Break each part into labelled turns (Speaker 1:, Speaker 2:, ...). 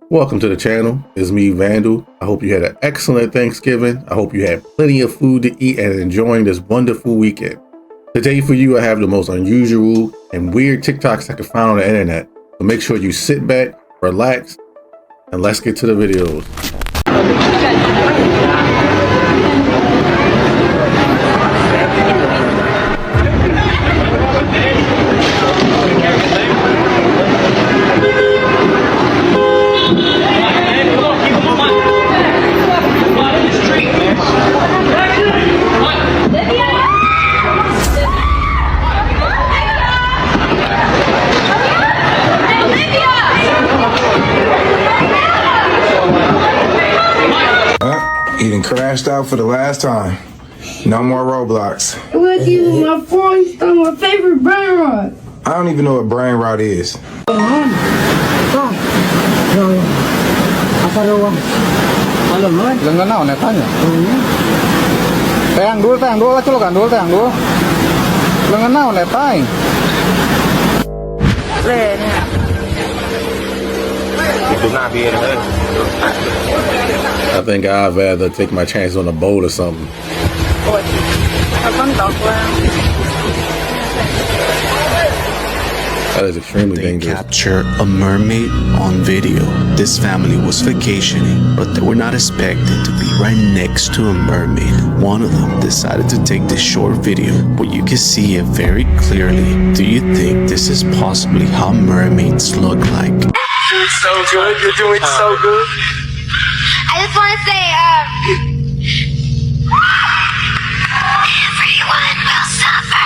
Speaker 1: Welcome to the channel. It's me, Vandal. I hope you had an excellent Thanksgiving. I hope you had plenty of food to eat and enjoying this wonderful weekend. Today for you, I have the most unusual and weird TikToks I could find on the internet. So make sure you sit back, relax, and let's get to the videos.
Speaker 2: He done crashed out for the last time. No more Roblox.
Speaker 3: With you, my phone, my favorite brain rod.
Speaker 2: I don't even know what brain rot is.
Speaker 4: Apa doang? Malam lah. Jangan naon tanya. Tayang dulu, colokan dulu, tayang dulu. Jangan naon tayang.
Speaker 1: I think I'd rather take my chance on a boat or something. That is extremely dangerous.
Speaker 5: Capture a mermaid on video. This family was vacationing, but they were not expected to be right next to a mermaid. One of them decided to take this short video where you can see it very clearly. Do you think this is possibly how mermaids look like?
Speaker 2: You're doing so good. You're doing so good.
Speaker 6: I just want to say, everyone will suffer.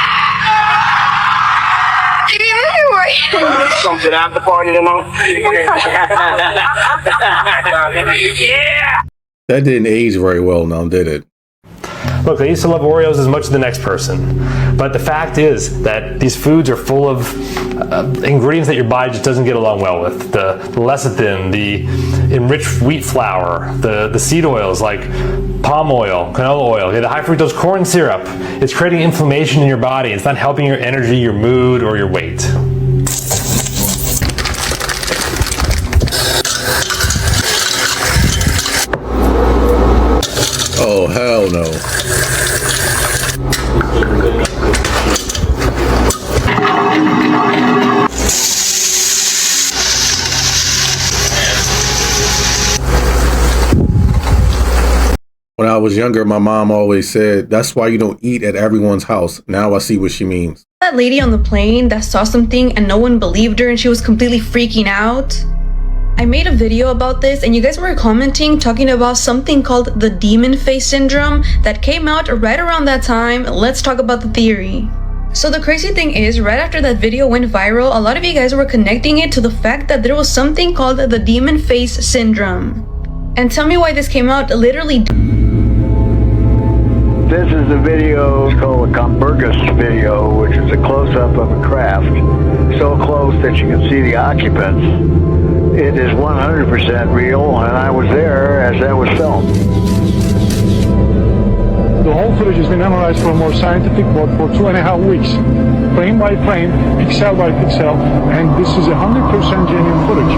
Speaker 2: Something after party tonight. Yeah.
Speaker 1: That didn't age very well now, did it?
Speaker 7: Look, I used to love Oreos as much as the next person, but the fact is that these foods are full of ingredients that your body just doesn't get along well with. The lecithin, the enriched wheat flour, the seed oils like palm oil, canola oil, okay, the high fructose corn syrup. It's creating inflammation in your body. It's not helping your energy, your mood, or your weight.
Speaker 1: Oh, hell no. When I was younger, my mom always said, that's why you don't eat at everyone's house. Now I see what she means.
Speaker 8: That lady on the plane that saw something and no one believed her and she was completely freaking out. I made a video about this and you guys were commenting talking about something called the demon face syndrome that came out right around that time. Let's talk about the theory. So the crazy thing is, right after that video went viral, a lot of you guys were connecting it to the fact that there was something called the demon face syndrome. And tell me why this came out literally.
Speaker 9: This is a video called a Comburgus video, which is a close-up of a craft, so close that you can see the occupants. It is 100% real, and I was there as that was filmed.
Speaker 10: The whole footage has been analyzed for a more scientific work for 2.5 weeks, frame by frame, pixel by pixel, and this is 100% genuine footage.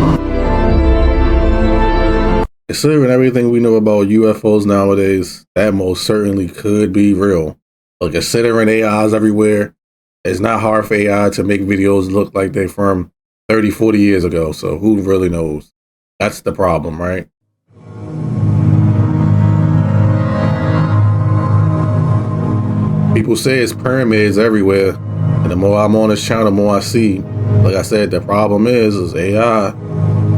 Speaker 1: Considering everything we know about UFOs nowadays, that most certainly could be real. But considering AIs everywhere, it's not hard for AI to make videos look like they're from 30, 40 years ago, so who really knows? That's the problem, right? People say it's pyramids everywhere, and the more I'm on this channel, the more I see. Like I said, the problem is AI.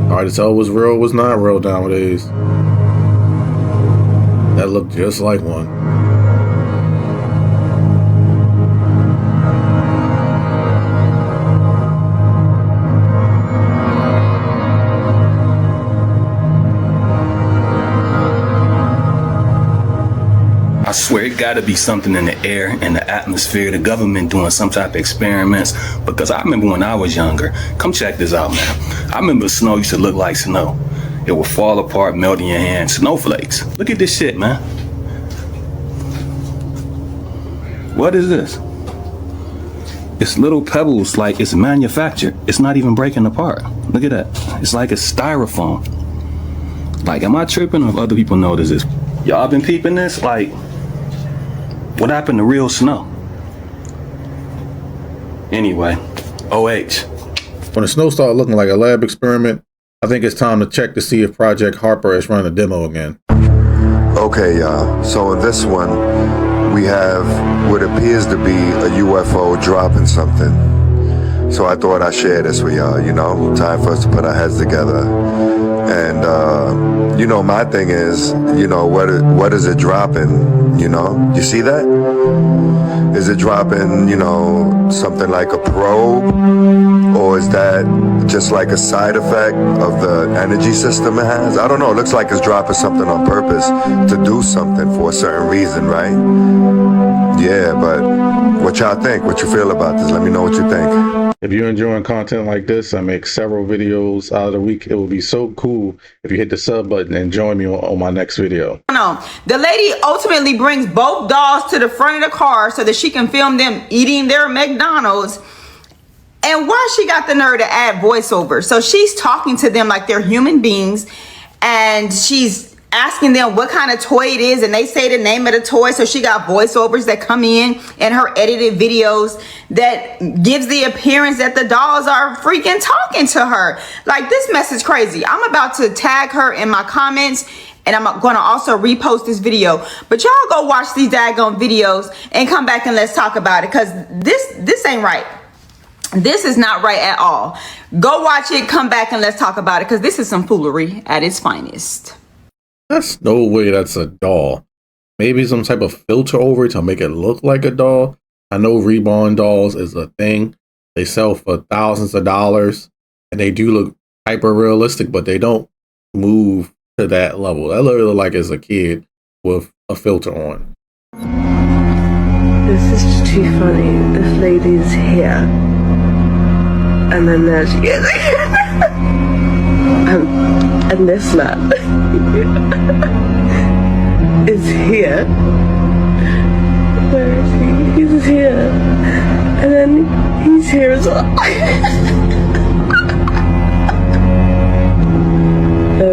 Speaker 1: Hard to tell what's real, what's not real nowadays. That looked just like one.
Speaker 11: I swear it gotta be something in the air, in the atmosphere, the government doing some type of experiments, because I remember when I was younger, come check this out, man. I remember snow used to look like snow. It would fall apart, melt in your hand, snowflakes. Look at this shit, man. What is this? It's little pebbles, like it's manufactured. It's not even breaking apart. Look at that. It's like a styrofoam. Like, am I tripping or if other people notice this? Y'all been peeping this? Like, what happened to real snow? Anyway, OH.
Speaker 1: When the snow started looking like a lab experiment, I think it's time to check to see if Project Harper is running a demo again.
Speaker 12: Okay, y'all. So in this one, we have what appears to be a UFO dropping something. So I thought I'd share this with y'all, you know, time for us to put our heads together. And, you know, my thing is, you know, what is it dropping, you know? You see that? Is it dropping, you know, something like a probe? Or is that just like a side effect of the energy system it has? I don't know. It looks like it's dropping something on purpose to do something for a certain reason, right? Yeah, but what y'all think? What you feel about this? Let me know what you think.
Speaker 1: If you're enjoying content like this, I make several videos out of the week. It would be so cool if you hit the sub button and join me on my next video.
Speaker 13: No, the lady ultimately brings both dolls to the front of the car so that she can film them eating their McDonald's. And why she got the nerve to add voiceover? So she's talking to them like they're human beings, and she's asking them what kind of toy it is, and they say the name of the toy. So she got voiceovers that come in her edited videos that gives the appearance that the dolls are freaking talking to her. Like, this mess is crazy. I'm about to tag her in my comments, and I'm going to also repost this video. But y'all go watch these daggone videos and come back and let's talk about it, because this ain't right. This is not right at all. Go watch it, come back, and let's talk about it, because this is some foolery at its finest.
Speaker 1: That's no way that's a doll. Maybe some type of filter over it to make it look like a doll. I know reborn dolls is a thing. They sell for thousands of dollars, and they do look hyper realistic, but they don't move to that level. That literally look like it's a kid with a filter on.
Speaker 14: This is just too funny. This lady's here, and then there she is. And this man is here. Where is he? He's here. And then he's here as well.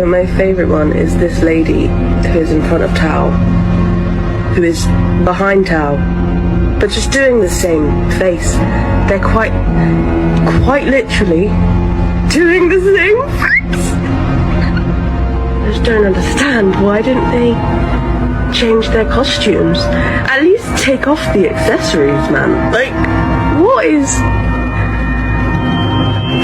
Speaker 14: My favorite one is this lady who is in front of Tao, who is behind Tao, but just doing the same face. They're quite literally doing the same face. I just don't understand. Why didn't they change their costumes? At least take off the accessories, man. Like, what is...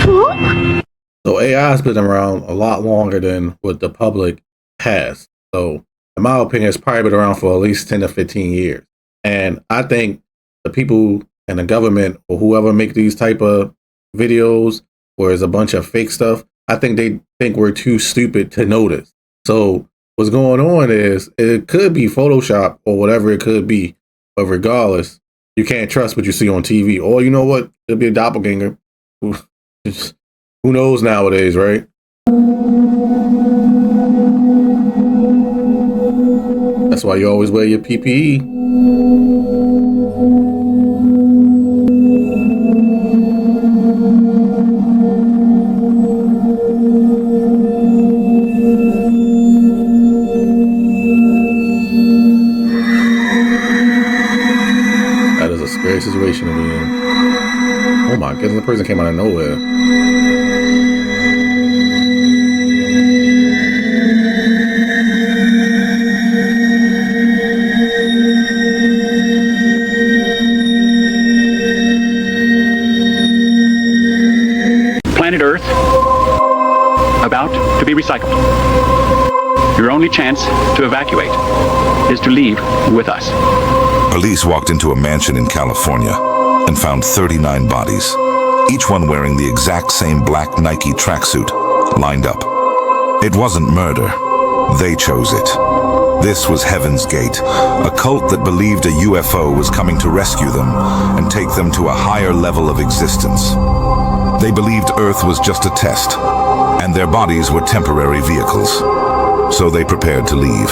Speaker 14: What?
Speaker 1: So AI has been around a lot longer than what the public has. So in my opinion, it's probably been around for at least 10 to 15 years. And I think the people and the government or whoever make these type of videos where it's a bunch of fake stuff, I think they think we're too stupid to notice. So what's going on is it could be Photoshop or whatever it could be. But regardless, you can't trust what you see on TV. Or you know what? It'll be a doppelganger. Who knows nowadays, right? That's why you always wear your PPE. That is a scary situation to be in. Oh my goodness, the person came out of nowhere.
Speaker 15: Planet Earth about to be recycled. Your only chance to evacuate is to leave with us.
Speaker 16: Police walked into a mansion in California and found 39 bodies, each one wearing the exact same black Nike tracksuit, lined up. It wasn't murder. They chose it. This was Heaven's Gate, a cult that believed a UFO was coming to rescue them and take them to a higher level of existence. They believed Earth was just a test, and their bodies were temporary vehicles. So they prepared to leave.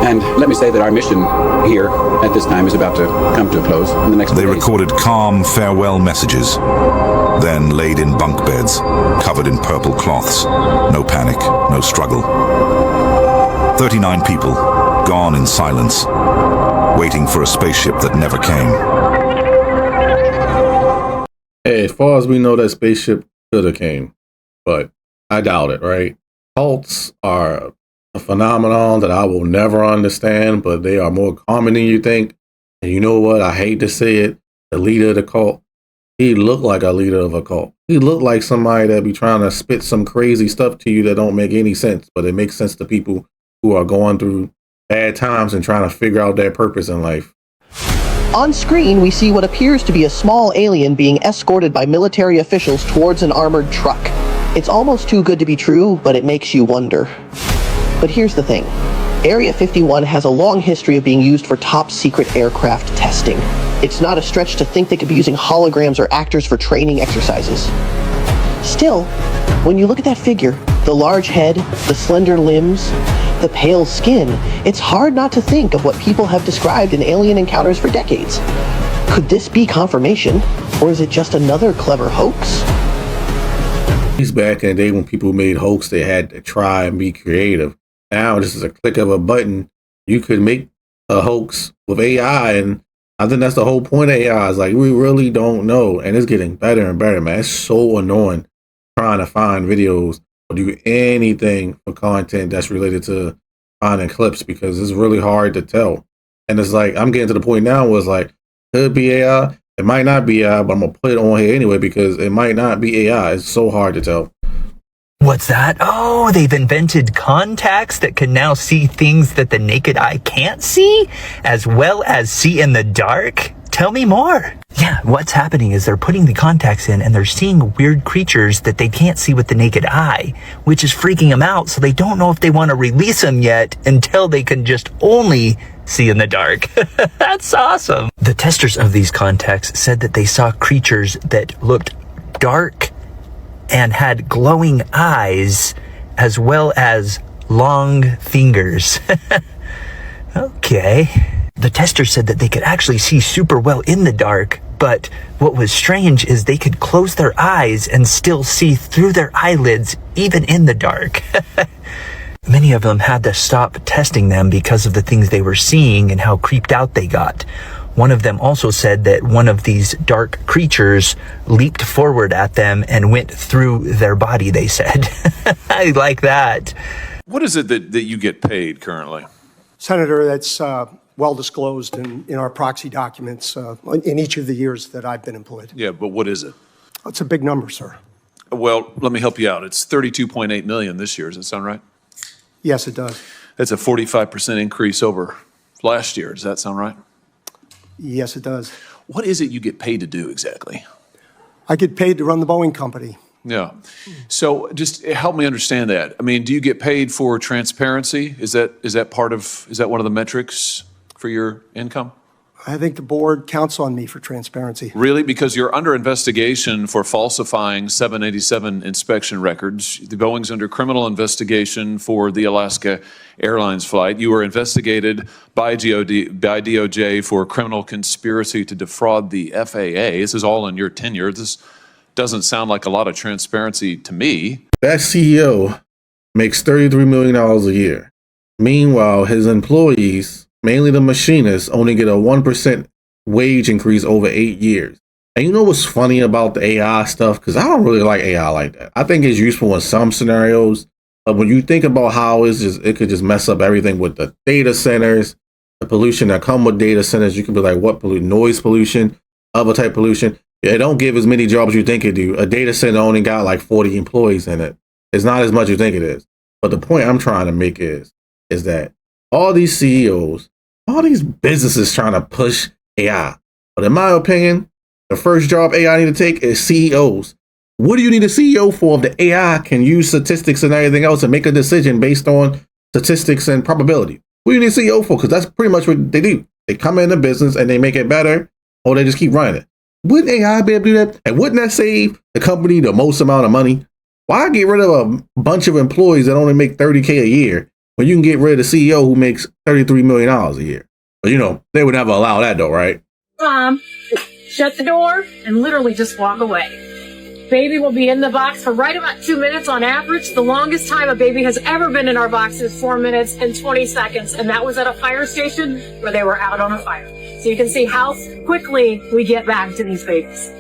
Speaker 15: And let me say that our mission here at this time is about to come to a close in the next
Speaker 16: They
Speaker 15: few days.
Speaker 16: recorded calm farewell messages, then laid in bunk beds, covered in purple cloths. No panic, no struggle. 39 people, gone in silence, waiting for a spaceship that never came.
Speaker 1: Hey, as far as we know, that spaceship could have came, but I doubt it, right? Cults are a phenomenon that I will never understand, but they are more common than you think. And you know what? I hate to say it. The leader of the cult, he looked like a leader of a cult. He looked like somebody that be trying to spit some crazy stuff to you that don't make any sense, but it makes sense to people who are going through bad times and trying to figure out their purpose in life.
Speaker 17: On screen, we see what appears to be a small alien being escorted by military officials towards an armored truck. It's almost too good to be true, but it makes you wonder. But here's the thing. Area 51 has a long history of being used for top-secret aircraft testing. It's not a stretch to think they could be using holograms or actors for training exercises. Still, when you look at that figure, the large head, the slender limbs, the pale skin, it's hard not to think of what people have described in alien encounters for decades. Could this be confirmation, or is it just another clever hoax?
Speaker 1: He's back in the day when people made hoax, they had to try and be creative. Now, this is a click of a button. You could make a hoax with AI, and I think that's the whole point of AI. Is like, we really don't know, and it's getting better and better, man. It's so annoying trying to find videos or do anything for content that's related to finding clips because it's really hard to tell. And it's like, I'm getting to the point now where it's like, could be AI, it might not be AI, but I'm gonna put it on here anyway because it might not be AI. It's so hard to tell.
Speaker 18: What's that? Oh, they've invented contacts that can now see things that the naked eye can't see, as well as see in the dark? Tell me more. Yeah, what's happening is they're putting the contacts in and they're seeing weird creatures that they can't see with the naked eye, which is freaking them out, so they don't know if they want to release them yet until they can just only see in the dark. That's awesome. The testers of these contacts said that they saw creatures that looked dark and had glowing eyes as well as long fingers. Okay. The testers said that they could actually see super well in the dark, but what was strange is they could close their eyes and still see through their eyelids even in the dark. Many of them had to stop testing them because of the things they were seeing and how creeped out they got. One of them also said that one of these dark creatures leaped forward at them and went through their body, they said. I like that.
Speaker 19: What is it that you get paid currently?
Speaker 20: Senator, that's well disclosed in our proxy documents in each of the years that I've been employed.
Speaker 19: Yeah, but what is it?
Speaker 20: It's a big number, sir.
Speaker 19: Well, let me help you out. It's $32.8 million this year. Does that sound right?
Speaker 20: Yes, it does.
Speaker 19: That's a 45% increase over last year. Does that sound right?
Speaker 20: Yes, it does.
Speaker 19: What is it you get paid to do exactly?
Speaker 20: I get paid to run the Boeing company.
Speaker 19: Yeah. So just help me understand that. I mean, do you get paid for transparency? Is that one of the metrics for your income?
Speaker 20: I think the board counts on me for transparency.
Speaker 19: Really? Because you're under investigation for falsifying 787 inspection records. The Boeing's under criminal investigation for the Alaska Airlines flight. You were investigated by DOJ for criminal conspiracy to defraud the FAA. This is all in your tenure. This doesn't sound like a lot of transparency to me.
Speaker 1: That CEO makes $33 million a year. Meanwhile, his employees, mainly the machinists, only get a 1% wage increase over 8 years. And you know what's funny about the AI stuff? Because I don't really like AI like that. I think it's useful in some scenarios, but when you think about how it could just mess up everything with the data centers, the pollution that come with data centers. You could be like, what pollution? Noise pollution, other type pollution. It don't give as many jobs you think it do. A data center only got like 40 employees in it. It's not as much as you think it is. But the point I'm trying to make is that all these CEOs, all these businesses trying to push AI. But in my opinion, the first job AI need to take is CEOs. What do you need a CEO for if the AI can use statistics and everything else and make a decision based on statistics and probability? What do you need a CEO for? Because that's pretty much what they do. They come into business and they make it better, or they just keep running it. Wouldn't AI be able to do that? And wouldn't that save the company the most amount of money? Why get rid of a bunch of employees that only make $30K a year when you can get rid of the CEO who makes $33 million a year? But you know, they would never allow that though, right?
Speaker 21: Shut the door and literally just walk away. Baby will be in the box for right about 2 minutes on average. The longest time a baby has ever been in our box is 4 minutes and 20 seconds. And that was at a fire station where they were out on a fire. So you can see how quickly we get back to these babies.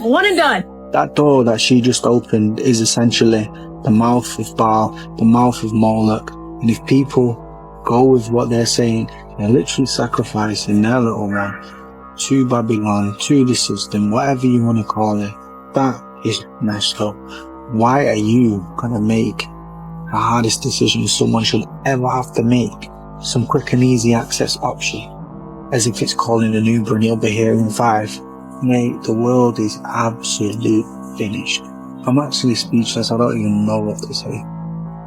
Speaker 21: One and done.
Speaker 22: That door that she just opened is essentially the mouth of Baal, the mouth of Moloch. And if people go with what they're saying, they're literally sacrificing their little one to Babylon, to the system, whatever you want to call it. That is messed up. Why are you gonna make the hardest decision someone should ever have to make? Some quick and easy access option, as if it's calling an Uber and he'll be here in 5. Mate, the world is absolute finished. I'm actually speechless. I don't even know what to say.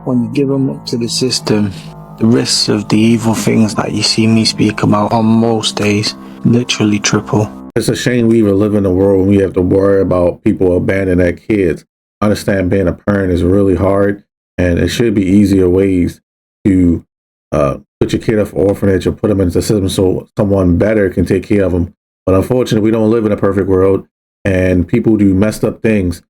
Speaker 22: When you give them up to the system, the risks of the evil things that you see me speak about on most days literally triple.
Speaker 1: It's a shame we even live in a world when we have to worry about people abandoning their kids. I understand being a parent is really hard, and it should be easier ways to put your kid up for orphanage or put them into the system so someone better can take care of them. But unfortunately, we don't live in a perfect world, and people do messed up things.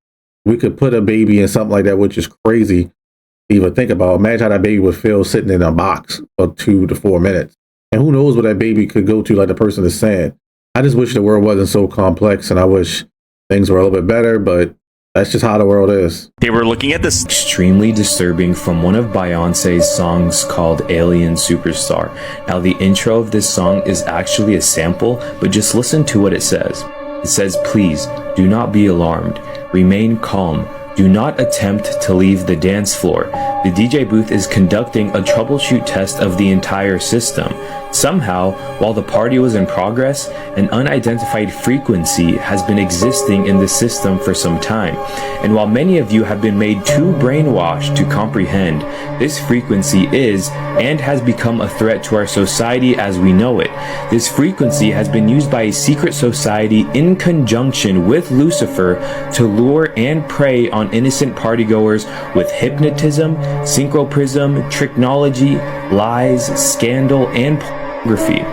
Speaker 1: We could put a baby in something like that, which is crazy to even think about. Imagine how that baby would feel sitting in a box for 2 to 4 minutes. And who knows what that baby could go to, like the person is saying. I just wish the world wasn't so complex, and I wish things were a little bit better, but that's just how the world is.
Speaker 23: They were looking at this extremely disturbing from one of Beyoncé's songs called Alien Superstar. Now, the intro of this song is actually a sample, but just listen to what it says. It says, "Please, do not be alarmed. Remain calm. Do not attempt to leave the dance floor. The DJ booth is conducting a troubleshoot test of the entire system. Somehow, while the party was in progress, an unidentified frequency has been existing in the system for some time. And while many of you have been made too brainwashed to comprehend, this frequency is and has become a threat to our society as we know it. This frequency has been used by a secret society in conjunction with Lucifer to lure and prey on innocent partygoers with hypnotism, synchroprism, tricknology, lies, scandal, and pornography.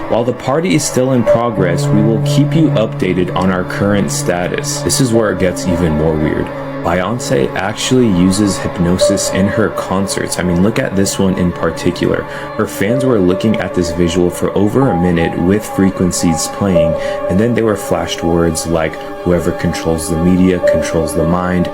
Speaker 23: While the party is still in progress, we will keep you updated on our current status." This is where it gets even more weird. Beyoncé actually uses hypnosis in her concerts. I mean, look at this one in particular. Her fans were looking at this visual for over a minute with frequencies playing, and then they were flashed words like, "Whoever controls the media controls the mind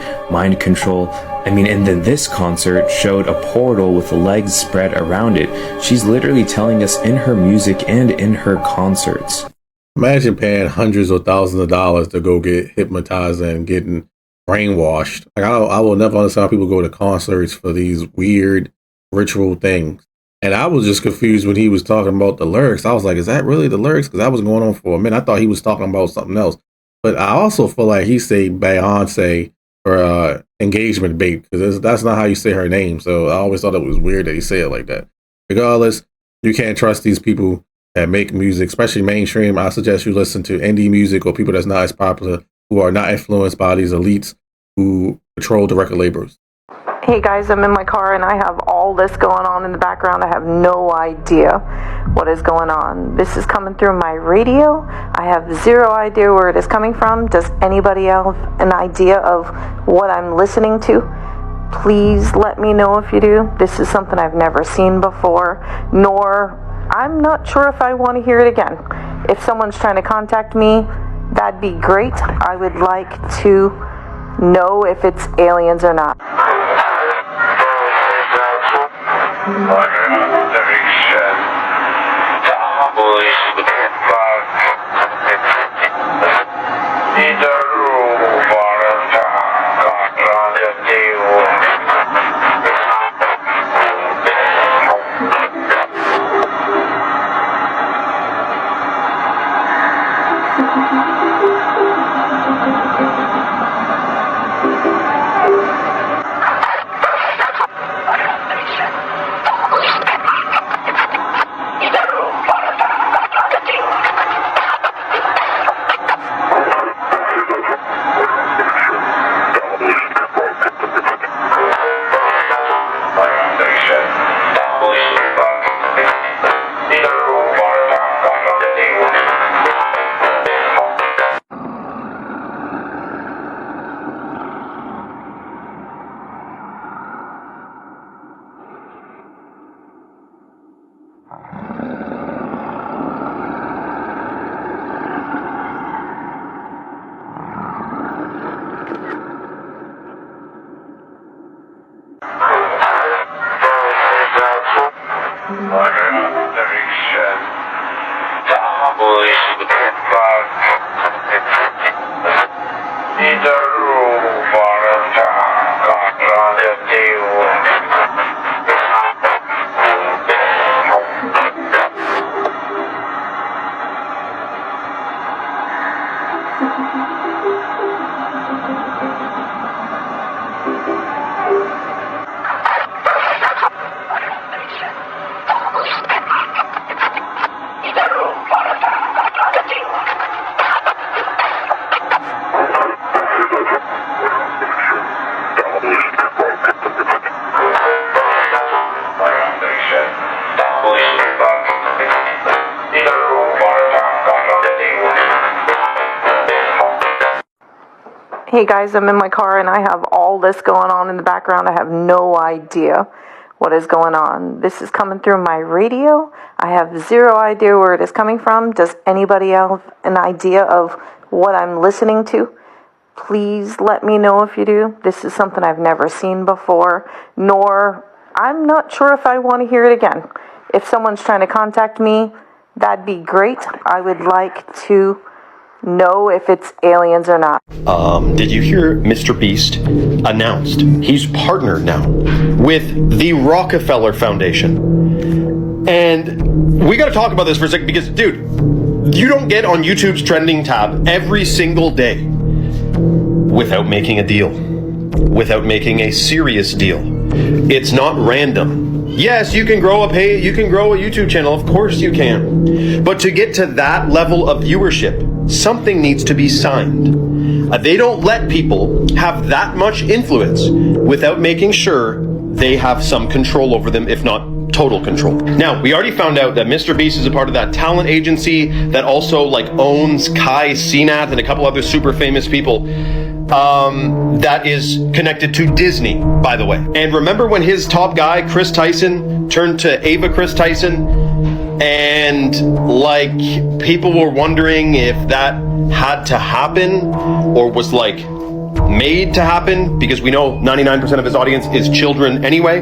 Speaker 23: control." I mean, and then this concert showed a portal with legs spread around it. She's literally telling us in her music and in her concerts.
Speaker 1: Imagine paying hundreds of thousands of dollars to go get hypnotized and getting brainwashed. Like, I will never understand how people go to concerts for these weird ritual things. And I was just confused when he was talking about the lyrics. I was like, is that really the lyrics? Because that was going on for a minute. I thought he was talking about something else. But I also feel like he said Beyoncé for engagement bait, because that's not how you say her name. So I always thought it was weird that he said it like that. Regardless, you can't trust these people that make music, especially mainstream. I suggest you listen to indie music or people that's not as popular, who are not influenced by these elites who control the record labels.
Speaker 24: Hey guys, I'm in my car and I have all this going on in the background. I have no idea what is going on. This is coming through my radio. I have zero idea where it is coming from. Does anybody have an idea of what I'm listening to? Please let me know if you do. This is something I've never seen before, nor I'm not sure if I want to hear it again. If someone's trying to contact me, that'd be great. I would like to know if it's aliens or not. Hey guys, I'm in my car and I have all this going on in the background. I have no idea what is going on. This is coming through my radio. I have zero idea where it is coming from. Does anybody have an idea of what I'm listening to? Please let me know if you do. This is something I've never seen before, nor I'm not sure if I want to hear it again. If someone's trying to contact me, that'd be great. I would like to know if it's aliens or not.
Speaker 3: Did you hear MrBeast announced he's partnered now with the Rockefeller Foundation? And we got to talk about this for a second because, dude, you don't get on YouTube's trending tab every single day without making a deal, without making a serious deal. It's not random. Yes, you can grow a YouTube channel, of course you can. But to get to that level of viewership, something needs to be signed. They don't let people have that much influence without making sure they have some control over them, if not total control. Now, we already found out that MrBeast is a part of that talent agency that also owns Kai Cenat and a couple other super famous people. That is connected to Disney, by the way. And remember when his top guy, Chris Tyson, turned to Ava Chris Tyson? And people were wondering if that had to happen or was made to happen, because we know 99% of his audience is children anyway.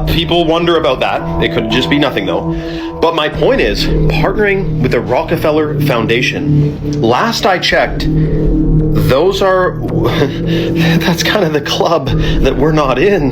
Speaker 3: People wonder about that. It could just be nothing though. But my point is, partnering with the Rockefeller Foundation, last I checked, those are, that's kind of the club that we're not in.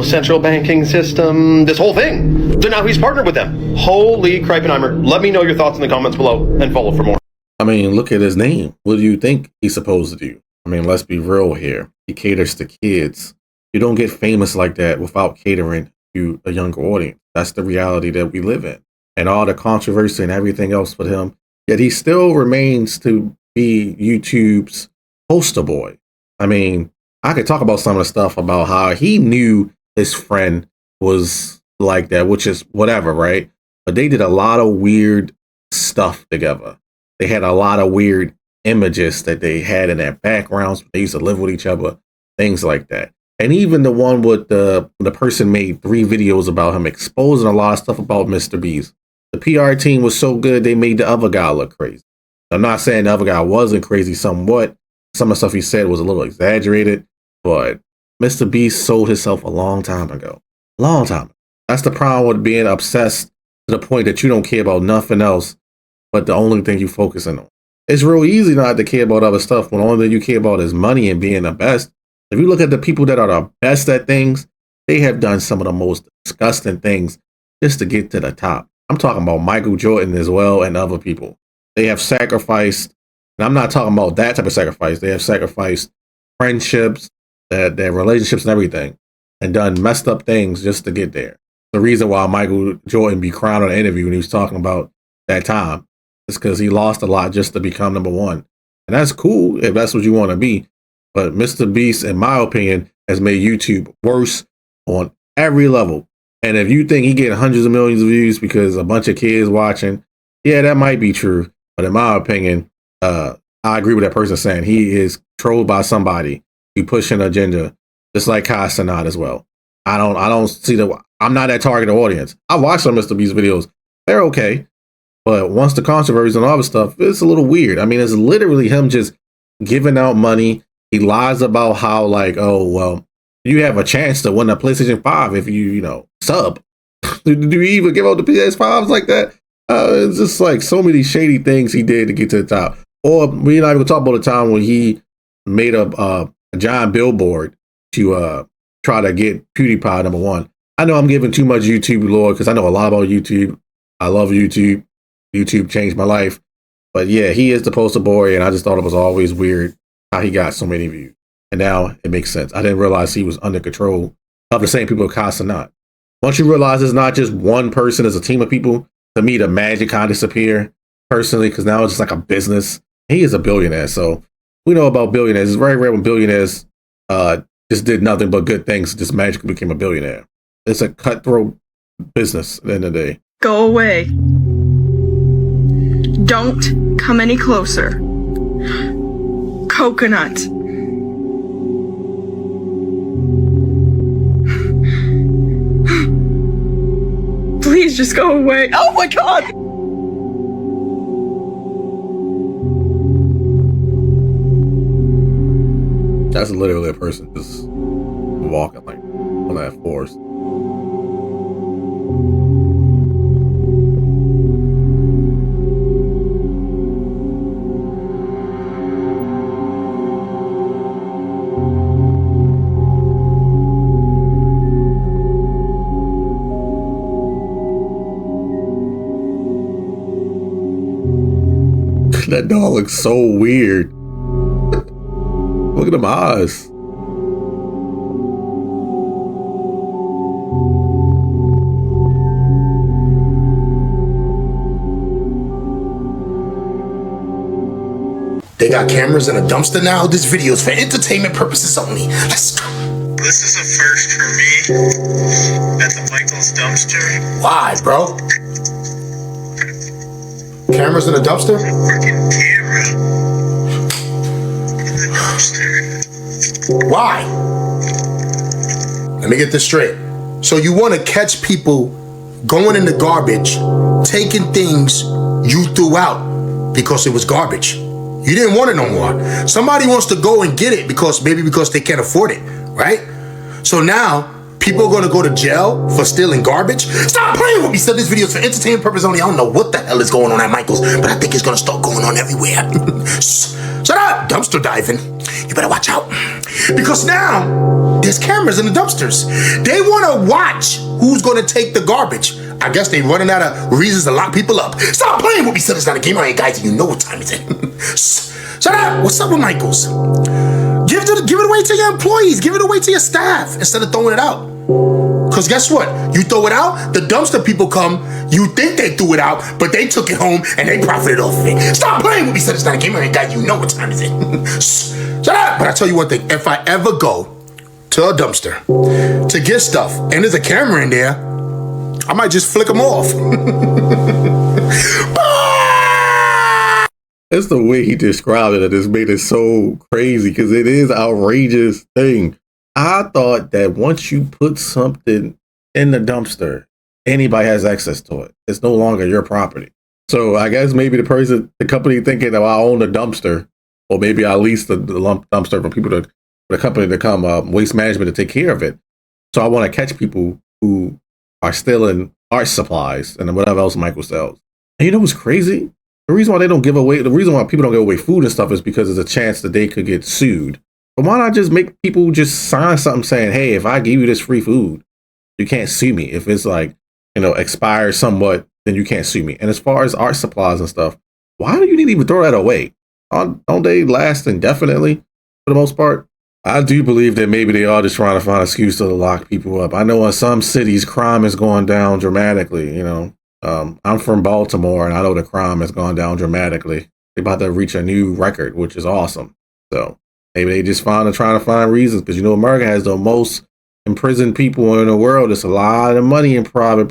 Speaker 3: Central banking system, this whole thing. So now he's partnered with them. Holy Kreipenheimer. Let me know your thoughts in the comments below and follow for more.
Speaker 1: I mean, look at his name. What do you think he's supposed to do? I mean, let's be real here. He caters to kids. You don't get famous like that without catering to a younger audience. That's the reality that we live in. And all the controversy and everything else with him, yet he still remains to be YouTube's poster boy. I mean, I could talk about some of the stuff about how he knew his friend was like that, which is whatever, right? But they did a lot of weird stuff together. They had a lot of weird images that they had in their backgrounds. They used to live with each other, things like that. And even the one with the person made 3 videos about him exposing a lot of stuff about MrBeast. The PR team was so good, they made the other guy look crazy. I'm not saying the other guy wasn't crazy somewhat. Some of the stuff he said was a little exaggerated, but MrBeast sold himself a long time ago. Long time. That's the problem with being obsessed to the point that you don't care about nothing else but the only thing you're focusing on. It's real easy not to care about other stuff when the only thing you care about is money and being the best. If you look at the people that are the best at things, they have done some of the most disgusting things just to get to the top. I'm talking about Michael Jordan as well and other people. They have sacrificed, and I'm not talking about that type of sacrifice. They have sacrificed friendships, their relationships and everything, and done messed up things just to get there. The reason why Michael Jordan be crowned on an interview when he was talking about that time is because he lost a lot just to become number one. And that's cool if that's what you want to be. But MrBeast, in my opinion, has made YouTube worse on every level. And if you think he getting hundreds of millions of views because a bunch of kids watching, yeah, that might be true. But in my opinion, I agree with that person saying he is trolled by somebody who pushing an agenda, just like Kai Cenat as well. I don't see I'm not that target audience. I watched some MrBeast videos. They're okay. But once the controversy and all this stuff, it's a little weird. I mean, it's literally him just giving out money. He lies about how, oh, well, you have a chance to win a PlayStation 5 if you sub. Do you even give out the PS5s like that? It's just like so many shady things he did to get to the top. Or we're not even talk about the time when he made a giant billboard to try to get PewDiePie #1. I know I'm giving too much YouTube lore because I know a lot about YouTube. I love YouTube. YouTube changed my life. But yeah, he is the poster boy, and I just thought it was always weird how he got so many views. And now it makes sense. I didn't realize he was under control of the same people Casa not. Once you realize it's not just one person, it's a team of people, to me, the magic kind of disappear personally, because now it's just like a business. He is a billionaire, so we know about billionaires. It's very rare when billionaires just did nothing but good things, just magically became a billionaire. It's a cutthroat business at the end of the day.
Speaker 2: Go away. Don't come any closer. Coconut. Please just go away. Oh my god!
Speaker 1: That's literally a person just walking like on that forest. That dog looks so weird. Look at them eyes.
Speaker 4: They got cameras in a dumpster now. This video is for entertainment purposes only. Let's go.
Speaker 5: This is a first for me at the Michael's dumpster.
Speaker 4: Why, bro? Cameras in a dumpster?
Speaker 5: Freaking camera in the dumpster.
Speaker 4: Why? Let me get this straight. So you want to catch people going in the garbage, taking things you threw out because it was garbage. You didn't want it no more. Somebody wants to go and get it because they can't afford it, right? So now people are gonna go to jail for stealing garbage. Stop playing with me. So this video is for entertainment purpose only. I don't know what the hell is going on at Michael's, but I think it's gonna start going on everywhere. Shut up, dumpster diving. You better watch out. Because now there's cameras in the dumpsters. They wanna watch who's gonna take the garbage. I guess they running out of reasons to lock people up. Stop playing with me. So it's not a game. All right, guys, you know what time it's in. Shut up. What's up with Michael's? Give it away to your employees. Give it away to your staff instead of throwing it out. Because guess what? You throw it out, the dumpster people come, you think they threw it out, but they took it home and they profited off of it. Stop playing with me, son. It's not a game. Right, guys, you know what time it's in. Shut up. But I tell you one thing. If I ever go to a dumpster to get stuff and there's a camera in there, I might just flick them off.
Speaker 1: It's the way he described it that just made it so crazy because it is an outrageous thing. I thought that once you put something in the dumpster, anybody has access to it. It's no longer your property. So I guess maybe the company thinking that I own the dumpster, or maybe I lease the dumpster for people for the company to come, Waste Management, to take care of it. So I want to catch people who are stealing art supplies and whatever else Michael sells. And you know what's crazy? The reason why people don't give away food and stuff is because there's a chance that they could get sued. But why not just make people just sign something saying, hey, if I give you this free food, you can't sue me. If it's like, expired somewhat, then you can't sue me. And as far as art supplies and stuff, why do you need to even throw that away? Don't they last indefinitely for the most part? I do believe that maybe they are just trying to find an excuse to lock people up. I know in some cities, crime is going down dramatically, I'm from Baltimore, and I know the crime has gone down dramatically. They're about to reach a new record, which is awesome. So maybe they just trying to find reasons, because America has the most imprisoned people in the world. It's a lot of money in private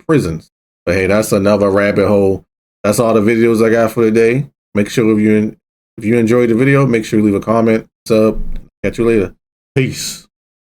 Speaker 1: prisons. But hey, that's another rabbit hole. That's all the videos I got for today. Make sure if you enjoyed the video, make sure you leave a comment, sub. Catch you later. Peace.